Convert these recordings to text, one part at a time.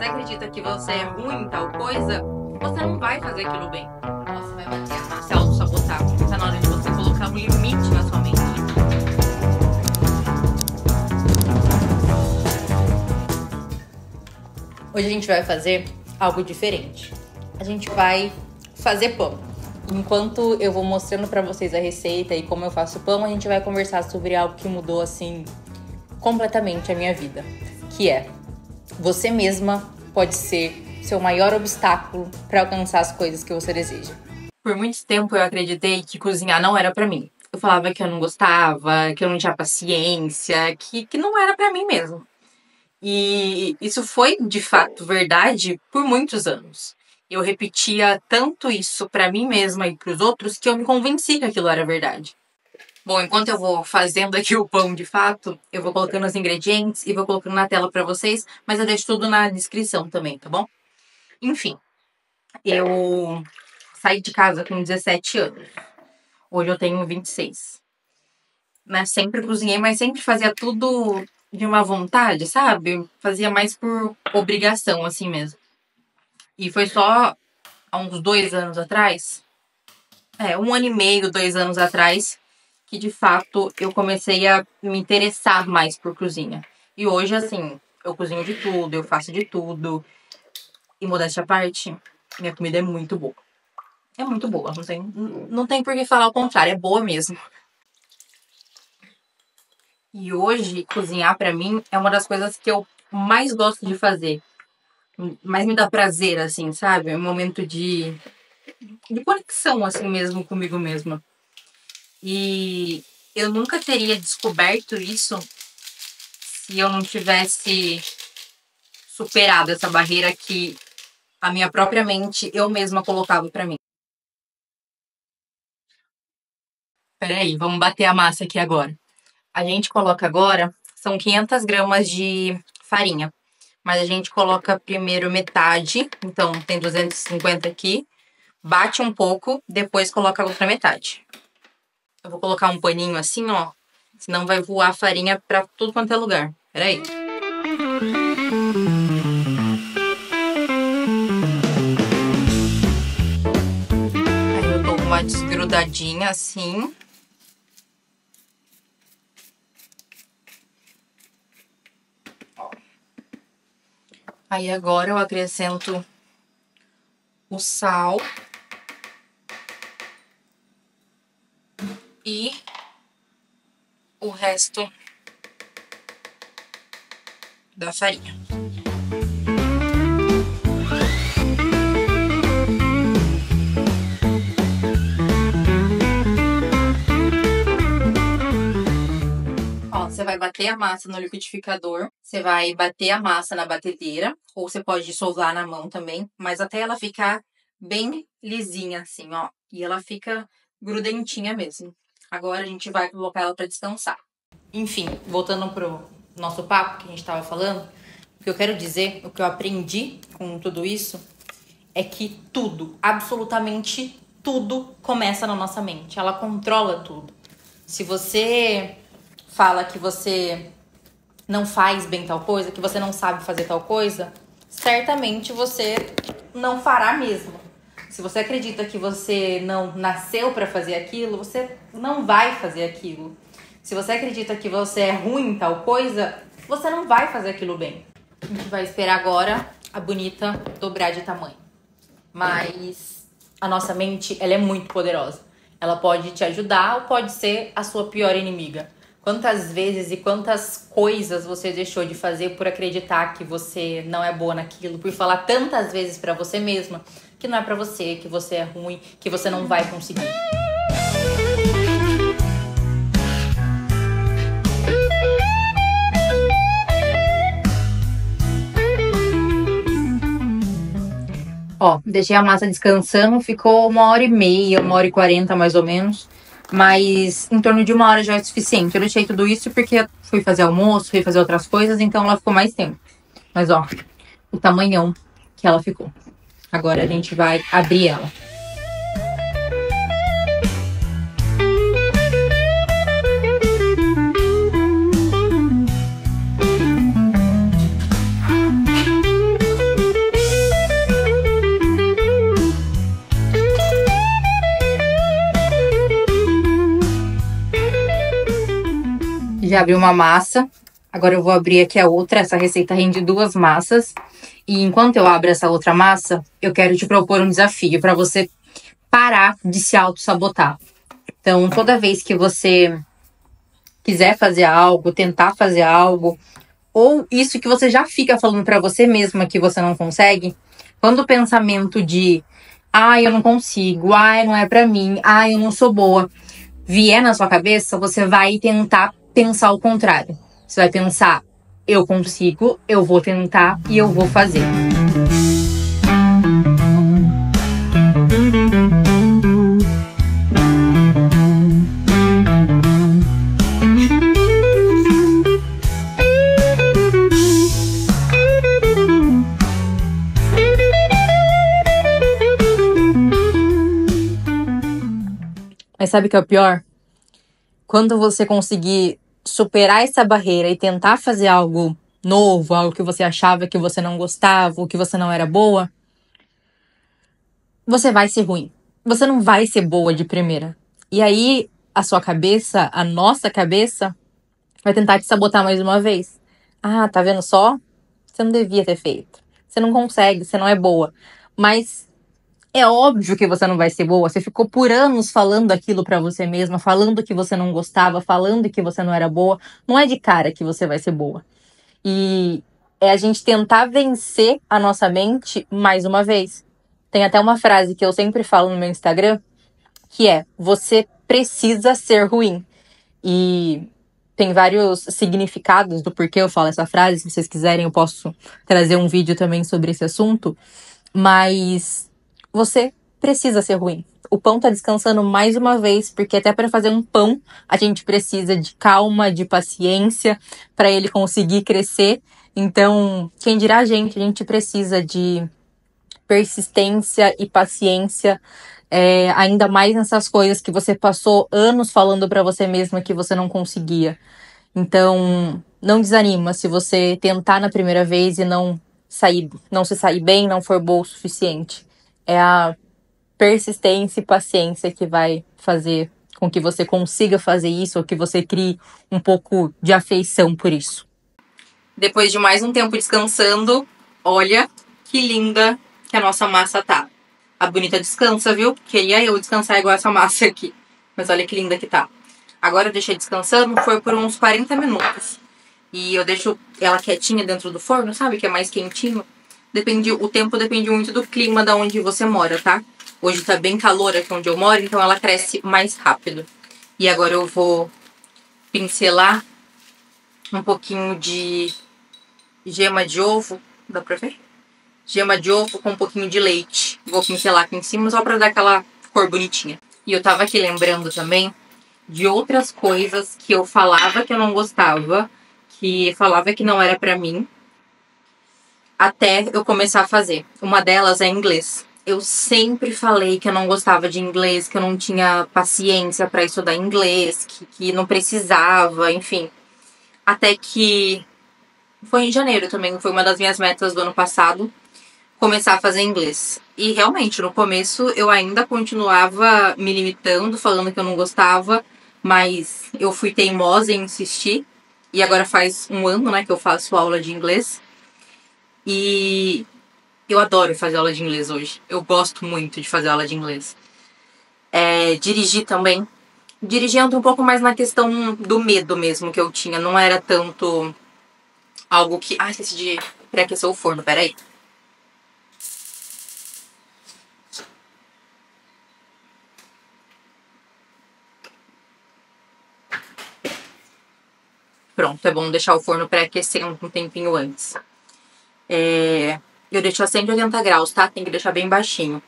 você acredita que você é ruim em tal coisa, você não vai fazer aquilo bem. Você vai bater a massa, se auto-sabotar. Tá na hora de você colocar um limite na sua mente. Hoje a gente vai fazer algo diferente. A gente vai fazer pão. Enquanto eu vou mostrando pra vocês a receita e como eu faço pão, a gente vai conversar sobre algo que mudou, assim, completamente a minha vida. Que é, você mesma pode ser seu maior obstáculo para alcançar as coisas que você deseja. Por muito tempo eu acreditei que cozinhar não era pra mim. Eu falava que eu não gostava, que eu não tinha paciência, que não era pra mim mesmo. E isso foi, de fato, verdade por muitos anos. Eu repetia tanto isso pra mim mesma e pros outros que eu me convenci que aquilo era verdade. Bom, enquanto eu vou fazendo aqui o pão de fato, eu vou colocando os ingredientes e vou colocando na tela pra vocês, mas eu deixo tudo na descrição também, tá bom? Enfim, eu saí de casa com 17 anos. Hoje eu tenho 26. Né? Sempre cozinhei, mas sempre fazia tudo de uma vontade, sabe? Fazia mais por obrigação, assim mesmo. E foi só há uns 2 anos atrás, 1 ano e meio, 2 anos atrás, que de fato eu comecei a me interessar mais por cozinha. E hoje, assim, eu cozinho de tudo, eu faço de tudo. E modéstia à parte, minha comida é muito boa. É muito boa, não tem por que falar o contrário, é boa mesmo. E hoje, cozinhar pra mim é uma das coisas que eu mais gosto de fazer. Mais me dá prazer, assim, sabe? É um momento de conexão, assim mesmo, comigo mesma. E eu nunca teria descoberto isso se eu não tivesse superado essa barreira que a minha própria mente, eu mesma colocava pra mim. Peraí, vamos bater a massa aqui agora. A gente coloca agora, são 500 gramas de farinha. Mas a gente coloca primeiro metade, então tem 250 aqui. Bate um pouco, depois coloca a outra metade. Eu vou colocar um paninho assim, ó. Senão vai voar a farinha pra tudo quanto é lugar. Peraí. Aí eu dou uma desgrudadinha assim. Aí agora eu acrescento o sal e o resto da farinha. Você vai bater a massa no liquidificador, você vai bater a massa na batedeira, ou você pode dissolver na mão também, mas até ela ficar bem lisinha assim, ó. E ela fica grudentinha mesmo. Agora a gente vai colocar ela pra descansar. Enfim, voltando pro nosso papo que a gente tava falando, o que eu quero dizer, o que eu aprendi com tudo isso, é que tudo, absolutamente tudo, começa na nossa mente. Ela controla tudo. Se você fala que você não faz bem tal coisa, que você não sabe fazer tal coisa, certamente você não fará mesmo. Se você acredita que você não nasceu pra fazer aquilo, você não vai fazer aquilo. Se você acredita que você é ruim em tal coisa, você não vai fazer aquilo bem. A gente vai esperar agora a bonita dobrar de tamanho. Mas a nossa mente, ela é muito poderosa. Ela pode te ajudar ou pode ser a sua pior inimiga. Quantas vezes e quantas coisas você deixou de fazer por acreditar que você não é boa naquilo, por falar tantas vezes pra você mesma que não é pra você, que você é ruim, que você não vai conseguir. Ó, deixei a massa descansando, ficou 1h30, 1h40 mais ou menos. Mas em torno de 1 hora já é suficiente. Eu deixei tudo isso porque fui fazer almoço, fui fazer outras coisas, então ela ficou mais tempo. Mas ó, o tamanhão que ela ficou. Agora a gente vai abrir ela. já abri uma massa. Agora eu vou abrir aqui a outra. Essa receita rende 2 massas. E enquanto eu abro essa outra massa, eu quero te propor um desafio para você parar de se auto-sabotar. Então, toda vez que você quiser fazer algo, tentar fazer algo, ou isso que você já fica falando para você mesma que você não consegue, quando o pensamento de eu não consigo, não é para mim, eu não sou boa, vier na sua cabeça, você vai tentar pensar o contrário. Você vai pensar, eu consigo, eu vou tentar e eu vou fazer. Mas sabe o que é o pior? Quando você conseguir superar essa barreira e tentar fazer algo novo, algo que você achava que você não gostava, ou que você não era boa, você vai ser ruim. Você não vai ser boa de primeira. E aí, a sua cabeça, a nossa cabeça, vai tentar te sabotar mais uma vez. Tá vendo só? Você não devia ter feito. Você não consegue, você não é boa. Mas é óbvio que você não vai ser boa. Você ficou por anos falando aquilo pra você mesma, falando que você não gostava, falando que você não era boa. Não é de cara que você vai ser boa. E é a gente tentar vencer a nossa mente mais uma vez. Tem até uma frase que eu sempre falo no meu Instagram, que é: você precisa ser ruim. E tem vários significados do porquê eu falo essa frase. Se vocês quiserem, eu posso trazer um vídeo também sobre esse assunto. Mas você precisa ser ruim. O pão tá descansando mais uma vez, porque até para fazer um pão, a gente precisa de calma, de paciência, para ele conseguir crescer. Então, quem dirá a gente precisa de persistência e paciência, ainda mais nessas coisas que você passou anos falando para você mesma que você não conseguia. Então, não desanima se você tentar na primeira vez e não se sair bem, não for boa o suficiente. É a persistência e paciência que vai fazer com que você consiga fazer isso, ou que você crie um pouco de afeição por isso. Depois de mais um tempo descansando, olha que linda que a nossa massa tá. A bonita descansa, viu? Queria eu descansar igual essa massa aqui. Mas olha que linda que tá. Agora eu deixei descansando, foi por uns 40 minutos. E eu deixo ela quietinha dentro do forno, sabe? Que é mais quentinho. O tempo depende muito do clima da onde você mora, tá? Hoje tá bem calor aqui onde eu moro, então ela cresce mais rápido. E agora eu vou pincelar um pouquinho de gema de ovo. Dá pra ver? Gema de ovo com um pouquinho de leite. Vou pincelar aqui em cima só pra dar aquela cor bonitinha. E eu tava aqui lembrando também de outras coisas que eu falava que eu não gostava, que falava que não era pra mim, até eu começar a fazer. Uma delas é inglês. Eu sempre falei que eu não gostava de inglês, que eu não tinha paciência pra estudar inglês, que não precisava, enfim. Até que foi em janeiro também, foi uma das minhas metas do ano passado, começar a fazer inglês. E realmente, no começo, eu ainda continuava me limitando, falando que eu não gostava, mas eu fui teimosa em insistir. E agora faz um ano, né, que eu faço aula de inglês. E eu adoro fazer aula de inglês hoje. Eu gosto muito de fazer aula de inglês. Dirigir também. Dirigir entra um pouco mais na questão do medo mesmo que eu tinha. Não era tanto algo que... esqueci de pré-aquecer o forno, peraí. Pronto, é bom deixar o forno pré-aquecer um tempinho antes. Eu deixo a 180 graus, tá? Tem que deixar bem baixinho.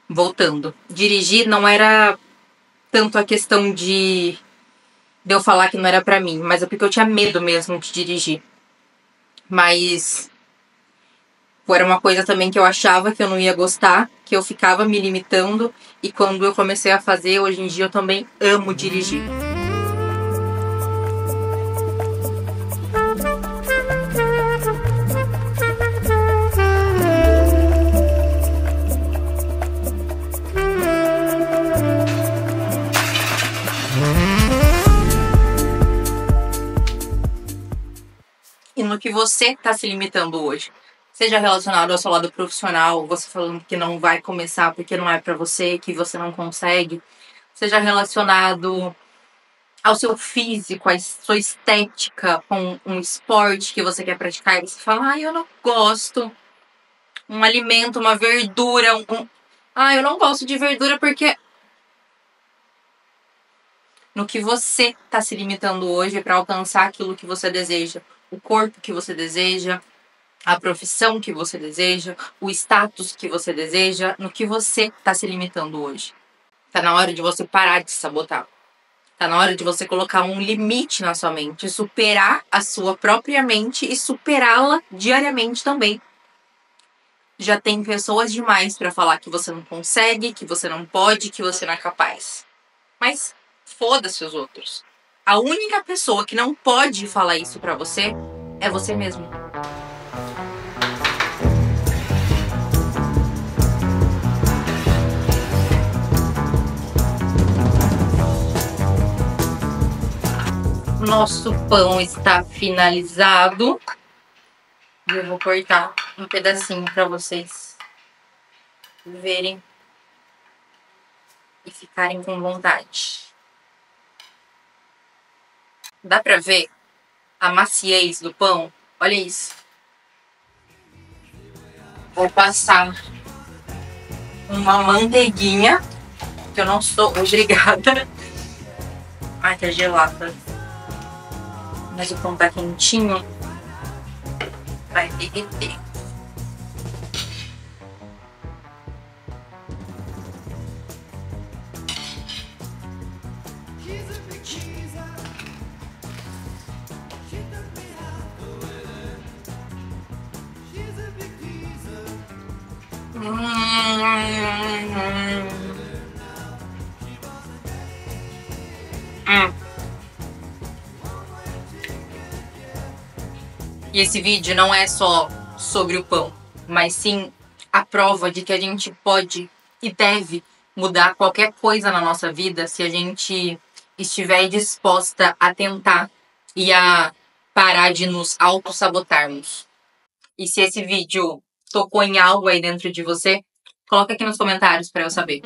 Voltando. Dirigir não era tanto a questão de eu falar que não era pra mim, mas é porque eu tinha medo mesmo de dirigir. Mas era uma coisa também que eu achava que eu não ia gostar, que eu ficava me limitando, e quando eu comecei a fazer, hoje em dia eu também amo dirigir. você tá se limitando hoje. Seja relacionado ao seu lado profissional, você falando que não vai começar porque não é pra você, que você não consegue. Seja relacionado ao seu físico, à sua estética, com um esporte que você quer praticar e você fala, eu não gosto. Um alimento, uma verdura, eu não gosto de verdura porque... No que você tá se limitando hoje para alcançar aquilo que você deseja. O corpo que você deseja, a profissão que você deseja, o status que você deseja, no que você tá se limitando hoje. Tá na hora de você parar de se sabotar. Tá na hora de você colocar um limite na sua mente, superar a sua própria mente e superá-la diariamente também. Já tem pessoas demais pra falar que você não consegue, que você não pode, que você não é capaz. Mas foda-se os outros. A única pessoa que não pode falar isso pra você é você mesmo. Nosso pão está finalizado. E eu vou cortar um pedacinho pra vocês verem e ficarem com vontade. Dá pra ver a maciez do pão? Olha isso. Vou passar uma manteiguinha, que eu não sou obrigada. Ai, tá gelada. Mas o pão tá quentinho. Vai derreter. E esse vídeo não é só sobre o pão, mas sim a prova de que a gente pode e deve mudar qualquer coisa na nossa vida se a gente estiver disposta a tentar e a parar de nos auto-sabotarmos. E se esse vídeo tocou em algo aí dentro de você, coloca aqui nos comentários para eu saber.